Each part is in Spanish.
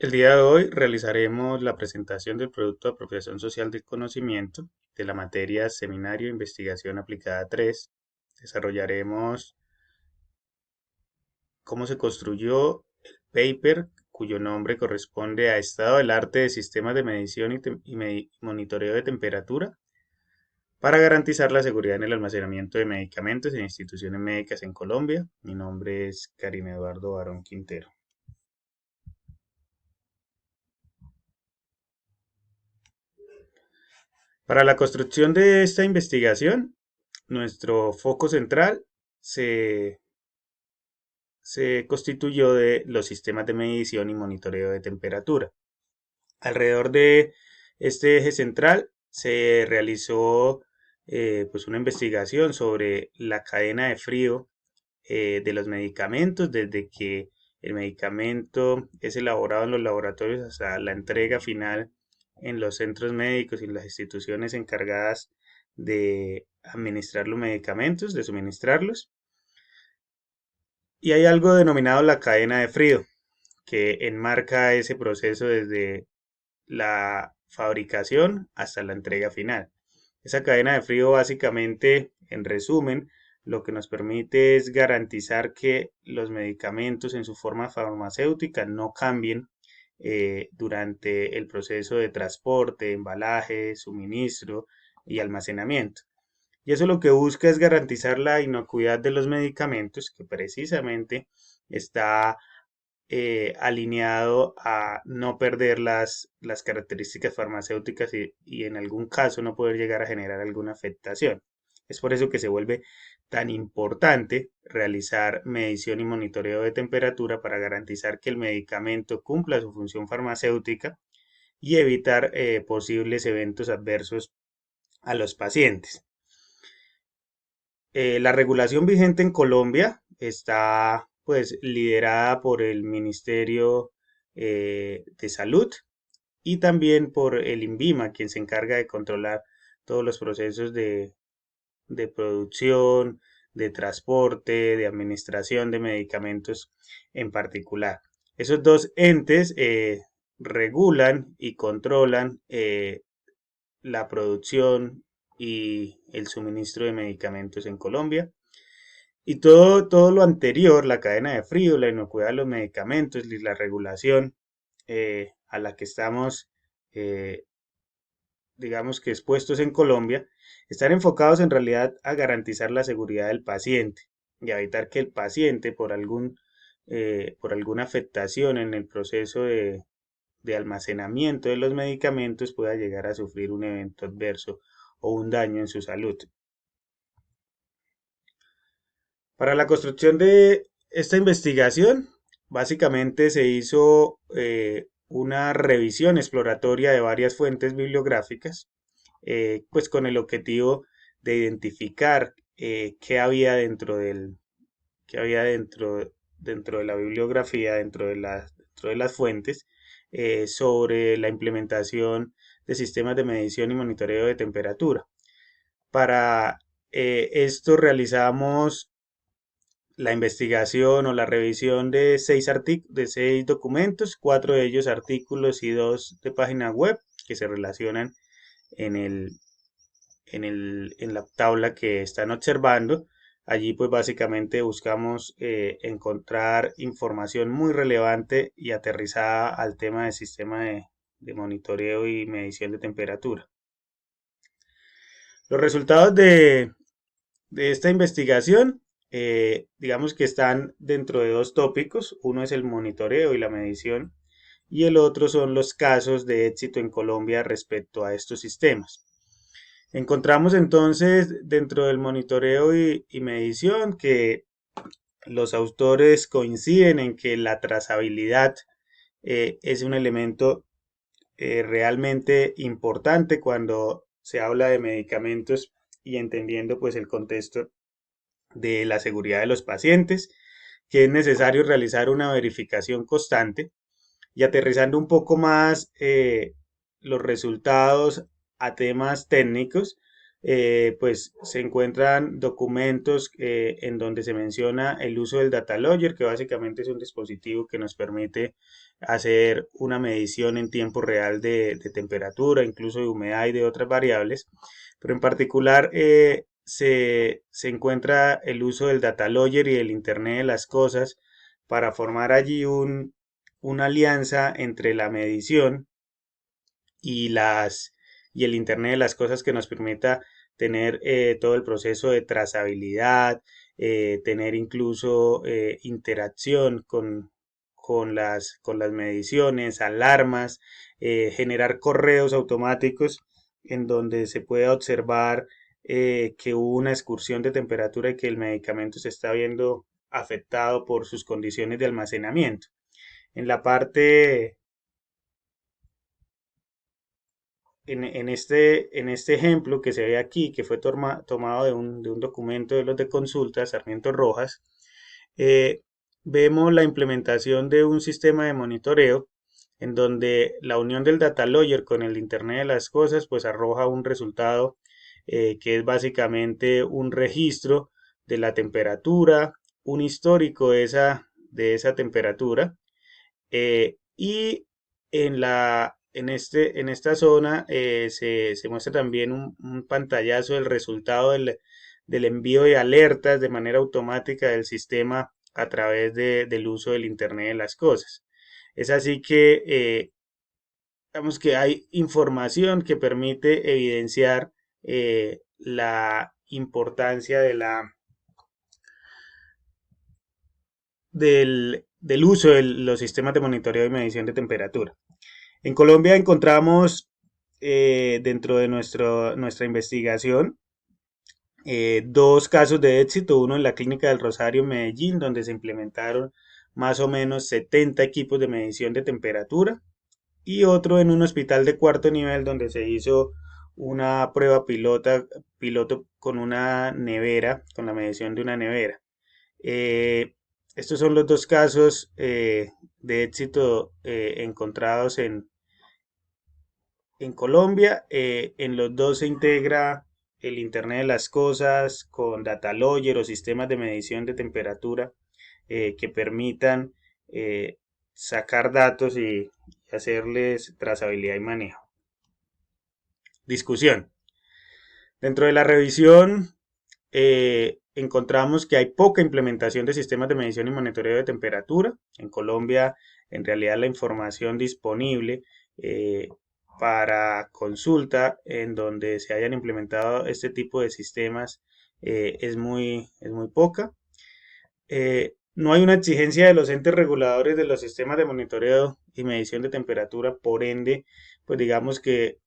El día de hoy realizaremos la presentación del producto de apropiación social del conocimiento de la materia Seminario Investigación Aplicada 3. Desarrollaremos cómo se construyó el paper cuyo nombre corresponde a Estado del arte de sistemas de medición y monitoreo de temperatura para garantizar la seguridad en el almacenamiento de medicamentos en instituciones médicas en Colombia. Mi nombre es Karim Eduardo Barón Quintero. Para la construcción de esta investigación, nuestro foco central se, se constituyó de los sistemas de medición y monitoreo de temperatura. Alrededor de este eje central se realizó pues una investigación sobre la cadena de frío de los medicamentos, desde que el medicamento es elaborado en los laboratorios hasta la entrega final en los centros médicos y las instituciones encargadas de administrar los medicamentos, de suministrarlos. Y hay algo denominado la cadena de frío, que enmarca ese proceso desde la fabricación hasta la entrega final. Esa cadena de frío básicamente, en resumen, lo que nos permite es garantizar que los medicamentos en su forma farmacéutica no cambien durante el proceso de transporte, embalaje, suministro y almacenamiento. Y eso lo que busca es garantizar la inocuidad de los medicamentos, que precisamente está alineado a no perder las características farmacéuticas y en algún caso no poder llegar a generar alguna afectación. Es por eso que se vuelve tan importante realizar medición y monitoreo de temperatura para garantizar que el medicamento cumpla su función farmacéutica y evitar posibles eventos adversos a los pacientes. La regulación vigente en Colombia está pues liderada por el Ministerio de Salud y también por el INVIMA, quien se encarga de controlar todos los procesos de producción, de transporte, de administración de medicamentos en particular. Esos dos entes regulan y controlan la producción y el suministro de medicamentos en Colombia. Y todo lo anterior, la cadena de frío, la inocuidad de los medicamentos y la regulación a la que estamos, eh, digamos que expuestos en Colombia, están enfocados en realidad a garantizar la seguridad del paciente y a evitar que el paciente, por alguna afectación en el proceso de almacenamiento de los medicamentos, pueda llegar a sufrir un evento adverso o un daño en su salud. Para la construcción de esta investigación, básicamente se hizo una revisión exploratoria de varias fuentes bibliográficas, pues con el objetivo de identificar qué había dentro de la bibliografía, dentro de las fuentes, sobre la implementación de sistemas de medición y monitoreo de temperatura. Para esto realizamos la investigación o la revisión de de 6 documentos, 4 de ellos artículos y 2 de página web que se relacionan en en la tabla que están observando. Allí pues básicamente buscamos encontrar información muy relevante y aterrizada al tema del sistema de monitoreo y medición de temperatura. Los resultados de esta investigación, digamos que están dentro de 2 tópicos. Uno es el monitoreo y la medición y el otro son los casos de éxito en Colombia respecto a estos sistemas. Encontramos entonces dentro del monitoreo y medición que los autores coinciden en que la trazabilidad es un elemento realmente importante cuando se habla de medicamentos y entendiendo pues el contexto de la seguridad de los pacientes, que es necesario realizar una verificación constante y aterrizando un poco más los resultados a temas técnicos, pues se encuentran documentos en donde se menciona el uso del data logger, que básicamente es un dispositivo que nos permite hacer una medición en tiempo real de temperatura, incluso de humedad y de otras variables, pero en particular se encuentra el uso del data logger y del Internet de las cosas para formar allí una alianza entre la medición y y el Internet de las cosas que nos permita tener todo el proceso de trazabilidad, tener incluso interacción con las mediciones, alarmas, generar correos automáticos en donde se pueda observar que hubo una excursión de temperatura y que el medicamento se está viendo afectado por sus condiciones de almacenamiento. En la parte en este ejemplo que se ve aquí, que fue tomado de un documento de los de consulta, Sarmiento Rojas, eh, vemos la implementación de un sistema de monitoreo en donde la unión del data logger con el Internet de las cosas pues arroja un resultado que es básicamente un registro de la temperatura, un histórico de esa temperatura y en esta zona se muestra también un pantallazo del resultado del envío de alertas de manera automática del sistema a través del uso del Internet de las cosas. Es así que, digamos que hay información que permite evidenciar la importancia del uso de los sistemas de monitoreo y medición de temperatura. En Colombia encontramos dentro de nuestra investigación dos casos de éxito, uno en la Clínica del Rosario en Medellín, donde se implementaron más o menos 70 equipos de medición de temperatura, y otro en un hospital de cuarto nivel donde se hizo una prueba piloto con una nevera, con la medición de una nevera. Eh, Estos son los dos casos de éxito encontrados en Colombia. En los dos se integra el Internet de las Cosas con data logger o sistemas de medición de temperatura que permitan sacar datos y hacerles trazabilidad y manejo. Discusión. Dentro de la revisión encontramos que hay poca implementación de sistemas de medición y monitoreo de temperatura. En Colombia, en realidad, la información disponible para consulta en donde se hayan implementado este tipo de sistemas es muy poca. No hay una exigencia de los entes reguladores de los sistemas de monitoreo y medición de temperatura, por ende, pues digamos que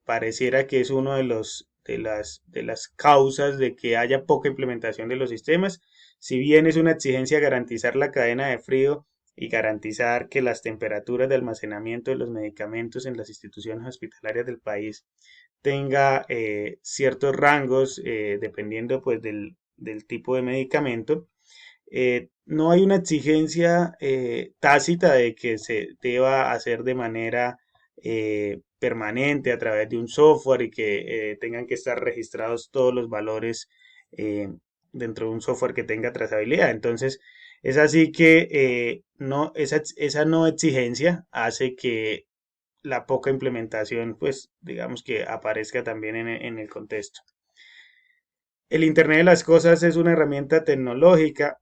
pareciera que es uno de las causas de que haya poca implementación de los sistemas. Si bien es una exigencia garantizar la cadena de frío y garantizar que las temperaturas de almacenamiento de los medicamentos en las instituciones hospitalarias del país tenga ciertos rangos dependiendo pues del tipo de medicamento, no hay una exigencia tácita de que se deba hacer de manera permanente a través de un software y que tengan que estar registrados todos los valores eh, dentro de un software que tenga trazabilidad. Entonces, es así que esa no exigencia hace que la poca implementación, pues digamos que aparezca también en el contexto. El Internet de las Cosas es una herramienta tecnológica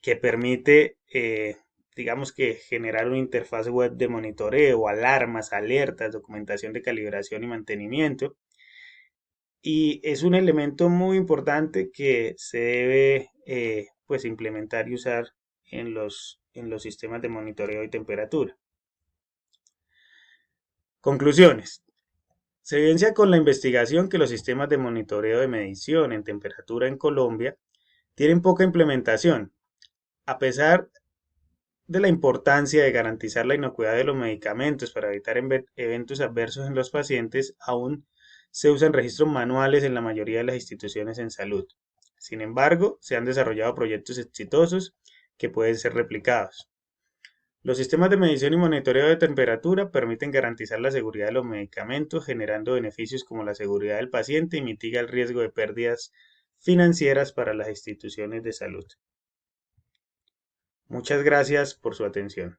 que permite, digamos que generar una interfaz web de monitoreo, alarmas, alertas, documentación de calibración y mantenimiento. Y es un elemento muy importante que se debe pues implementar y usar en los sistemas de monitoreo y temperatura. Conclusiones. Se evidencia con la investigación que los sistemas de monitoreo de medición en temperatura en Colombia tienen poca implementación, a pesar de la importancia de garantizar la inocuidad de los medicamentos para evitar eventos adversos en los pacientes, aún se usan registros manuales en la mayoría de las instituciones en salud. Sin embargo, se han desarrollado proyectos exitosos que pueden ser replicados. Los sistemas de medición y monitoreo de temperatura permiten garantizar la seguridad de los medicamentos, generando beneficios como la seguridad del paciente y mitiga el riesgo de pérdidas financieras para las instituciones de salud. Muchas gracias por su atención.